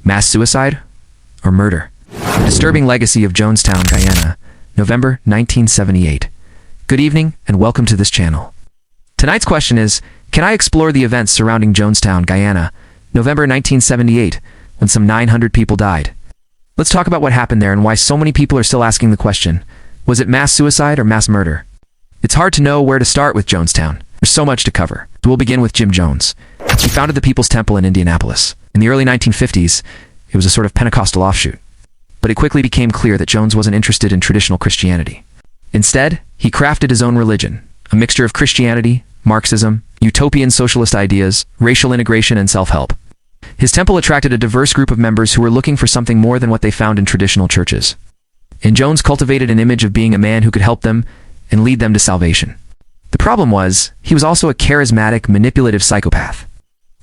Mass suicide or murder? The disturbing legacy of Jonestown, Guyana, November 1978. Good evening and welcome to this channel. Tonight's question is, can I explore the events surrounding Jonestown, Guyana, November 1978, when some 900 people died? Let's talk about what happened there and why so many people are still asking the question, was it mass suicide or mass murder? It's hard to know where to start with Jonestown. There's so much to cover. So we'll begin with Jim Jones. He founded the People's Temple in Indianapolis. In the early 1950s, it was a sort of Pentecostal offshoot. But it quickly became clear that Jones wasn't interested in traditional Christianity. Instead, he crafted his own religion, a mixture of Christianity, Marxism, utopian socialist ideas, racial integration, and self-help. His temple attracted a diverse group of members who were looking for something more than what they found in traditional churches. And Jones cultivated an image of being a man who could help them and lead them to salvation. The problem was, he was also a charismatic, manipulative psychopath.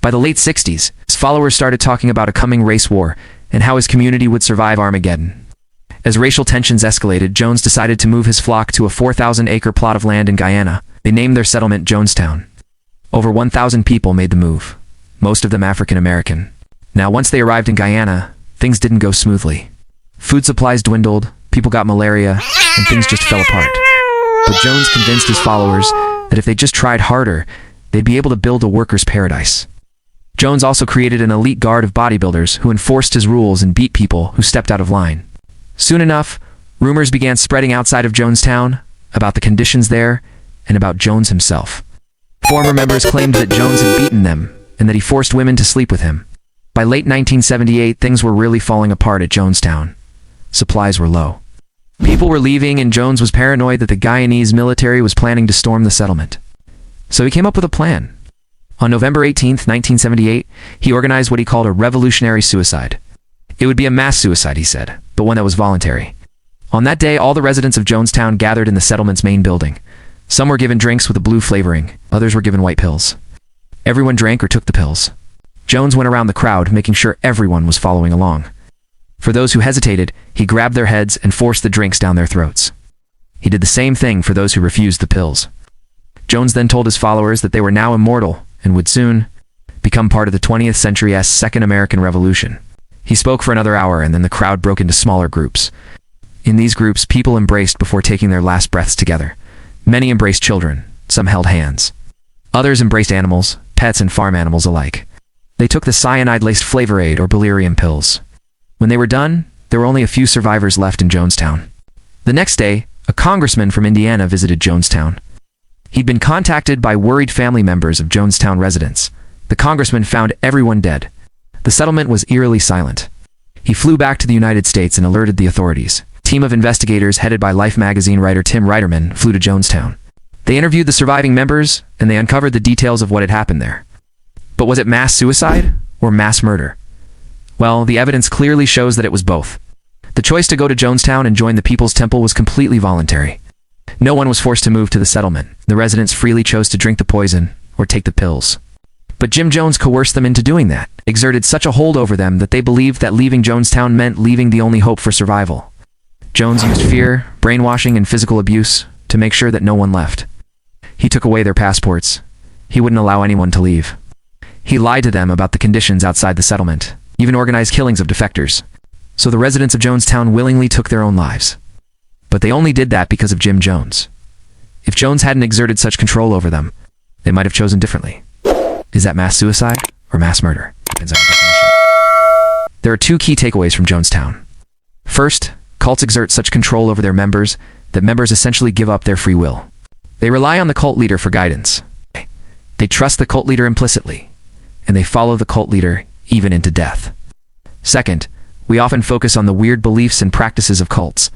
By the late 60s, his followers started talking about a coming race war and how his community would survive Armageddon. As racial tensions escalated, Jones decided to move his flock to a 4,000-acre plot of land in Guyana. They named their settlement Jonestown. Over 1,000 people made the move, most of them African American. Now, once they arrived in Guyana, things didn't go smoothly. Food supplies dwindled, people got malaria, and things just fell apart. But Jones convinced his followers that if they just tried harder, they'd be able to build a worker's paradise. Jones also created an elite guard of bodybuilders who enforced his rules and beat people who stepped out of line. Soon enough, rumors began spreading outside of Jonestown about the conditions there and about Jones himself. Former members claimed that Jones had beaten them and that he forced women to sleep with him. By late 1978, things were really falling apart at Jonestown. Supplies were low. People were leaving, and Jones was paranoid that the Guyanese military was planning to storm the settlement. So he came up with a plan. On November 18, 1978, he organized what he called a revolutionary suicide. It would be a mass suicide, he said, but one that was voluntary. On that day, all the residents of Jonestown gathered in the settlement's main building. Some were given drinks with a blue flavoring, others were given white pills. Everyone drank or took the pills. Jones went around the crowd, making sure everyone was following along. For those who hesitated, he grabbed their heads and forced the drinks down their throats. He did the same thing for those who refused the pills. Jones then told his followers that they were now immortal and would soon become part of the 20th century's Second American Revolution. He spoke for another hour, and then the crowd broke into smaller groups. In these groups, people embraced before taking their last breaths together. Many embraced children, some held hands. Others embraced animals, pets and farm animals alike. They took the cyanide-laced flavor aid or delirium pills. When they were done, there were only a few survivors left in Jonestown. The next day, a congressman from Indiana visited Jonestown. He'd been contacted by worried family members of Jonestown residents. The congressman found everyone dead. The settlement was eerily silent. He flew back to the United States and alerted the authorities. A team of investigators headed by Life magazine writer Tim Reiterman flew to Jonestown. They interviewed the surviving members, and they uncovered the details of what had happened there. But was it mass suicide or mass murder? Well, the evidence clearly shows that it was both. The choice to go to Jonestown and join the People's Temple was completely voluntary. No one was forced to move to the settlement. The residents freely chose to drink the poison or take the pills. But Jim Jones coerced them into doing that, exerted such a hold over them that they believed that leaving Jonestown meant leaving the only hope for survival. Jones used fear, brainwashing, and physical abuse to make sure that no one left. He took away their passports. He wouldn't allow anyone to leave. He lied to them about the conditions outside the settlement, even organized killings of defectors. So the residents of Jonestown willingly took their own lives. But they only did that because of Jim Jones. If Jones hadn't exerted such control over them, they might have chosen differently. Is that mass suicide or mass murder? Depends on your definition. There are two key takeaways from Jonestown. First, cults exert such control over their members that members essentially give up their free will. They rely on the cult leader for guidance. They trust the cult leader implicitly, and they follow the cult leader even into death. Second, we often focus on the weird beliefs and practices of cults,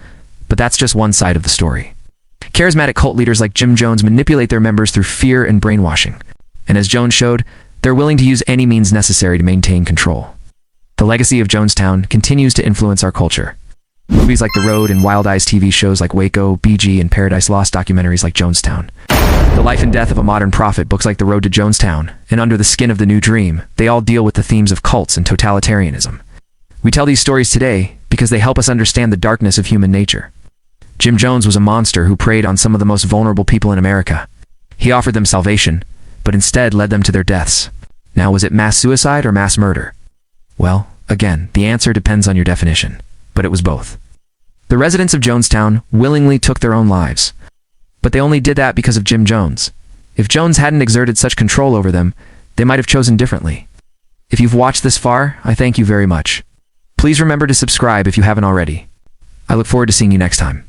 but that's just one side of the story. Charismatic cult leaders like Jim Jones manipulate their members through fear and brainwashing. And as Jones showed, they're willing to use any means necessary to maintain control. The legacy of Jonestown continues to influence our culture. Movies like The Road and Wild Eyes, TV shows like Waco, BG, and Paradise Lost, documentaries like Jonestown. The life and death of a modern prophet, books like The Road to Jonestown and Under the Skin of the New Dream, they all deal with the themes of cults and totalitarianism. We tell these stories today because they help us understand the darkness of human nature. Jim Jones was a monster who preyed on some of the most vulnerable people in America. He offered them salvation, but instead led them to their deaths. Now, was it mass suicide or mass murder? Well, Again, the answer depends on your definition, but it was both. The residents of Jonestown willingly took their own lives, but they only did that because of Jim Jones. If Jones hadn't exerted such control over them, they might have chosen differently. If you've watched this far, I thank you very much. Please remember to subscribe if you haven't already. I look forward to seeing you next time.